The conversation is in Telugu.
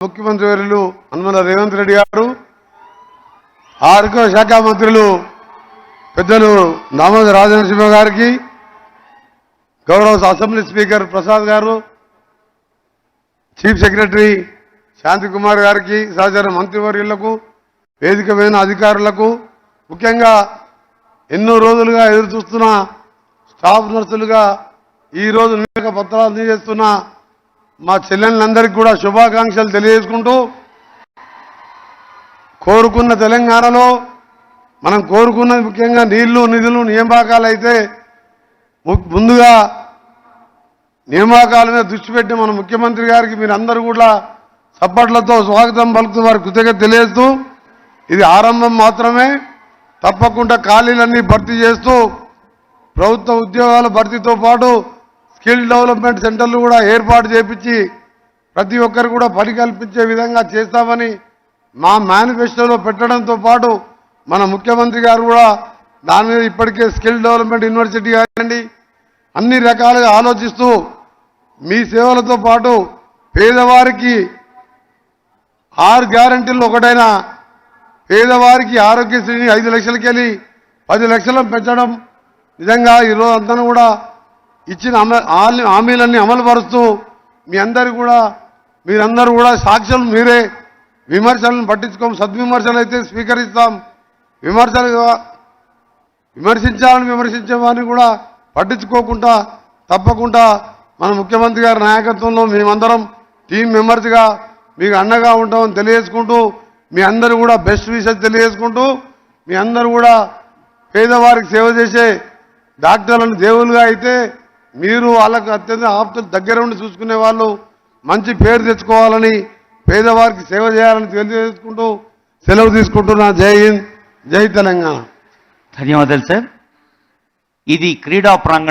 ముఖ్యమంత్రి వర్యులు హనుమల రేవంత్ రెడ్డి గారు, ఆరోగ్య శాఖ మంత్రులు పెద్దలు దామోదర రాజనరసింహ గారికి, గౌరవ అసెంబ్లీ స్పీకర్ ప్రసాద్ గారు, చీఫ్ సెక్రటరీ శాంతి కుమార్ గారికి, సహచర మంత్రివర్యులకు, వేదిక పైన అధికారులకు, ముఖ్యంగా ఎన్నో రోజులుగా ఎదురు చూస్తున్న స్టాఫ్ నర్సులుగా ఈరోజు నియామక పత్రాలు అందజేస్తున్న మా చెల్లెళ్ళందరికీ కూడా శుభాకాంక్షలు తెలియజేసుకుంటూ, కోరుకున్న తెలంగాణలో మనం కోరుకున్నది ముఖ్యంగా నీళ్లు, నిధులు, నియామకాలు అయితే ముందుగా నియామకాల మీద దృష్టి పెట్టి మన ముఖ్యమంత్రి గారికి మీరందరూ కూడా సప్పట్లతో స్వాగతం పలుకుతూ వారికి కృతజ్ఞత తెలియజేస్తూ, ఇది ఆరంభం మాత్రమే. తప్పకుండా ఖాళీలన్నీ భర్తీ చేస్తూ ప్రభుత్వ ఉద్యోగాల భర్తీతో పాటు స్కిల్ డెవలప్మెంట్ సెంటర్లు కూడా ఏర్పాటు చేపించి ప్రతి ఒక్కరు కూడా పని కల్పించే విధంగా చేస్తామని మా మేనిఫెస్టోలో పెట్టడంతో పాటు మన ముఖ్యమంత్రి గారు కూడా దాని మీద ఇప్పటికే స్కిల్ డెవలప్మెంట్ యూనివర్సిటీ కానివ్వండి అన్ని రకాలుగా ఆలోచిస్తూ మీ సేవలతో పాటు పేదవారికి 6 గ్యారంటీల్లో ఒకటైన పేదవారికి ఆరోగ్యశ్రీని 5 లక్షలకి వెళ్ళి 10 లక్షలను పెంచడం, నిజంగా ఈరోజు అంతా కూడా ఇచ్చిన హామీలన్నీ అమలు పరుస్తూ మీరందరూ కూడా సాక్ష్యం మీరే. విమర్శలను పట్టించుకోం, సద్విమర్శలు అయితే స్వీకరిస్తాం. విమర్శించాలని విమర్శించే వారిని కూడా పట్టించుకోకుండా తప్పకుండా మన ముఖ్యమంత్రి గారి నాయకత్వంలో మేమందరం టీం మెంబర్స్గా మీకు అండగా ఉంటామని తెలియజేసుకుంటూ, మీ అందరూ కూడా బెస్ట్ విషెస్ తెలియజేసుకుంటూ, మీ అందరూ కూడా పేదవారికి సేవ చేసే డాక్టర్లను దేవులుగా అయితే మీరు వాళ్ళకు అత్యంత ఆప్తులు దగ్గర ఉండి చూసుకునే వాళ్ళు మంచి పేరు తెచ్చుకోవాలని, పేదవారికి సేవ చేయాలని తెలియజేసుకుంటూ సెలవు తీసుకుంటున్నా. జై హింద్, జై తెలంగాణ. ధన్యవాదాలు సార్. ఇది క్రీడా ప్రాంగణం.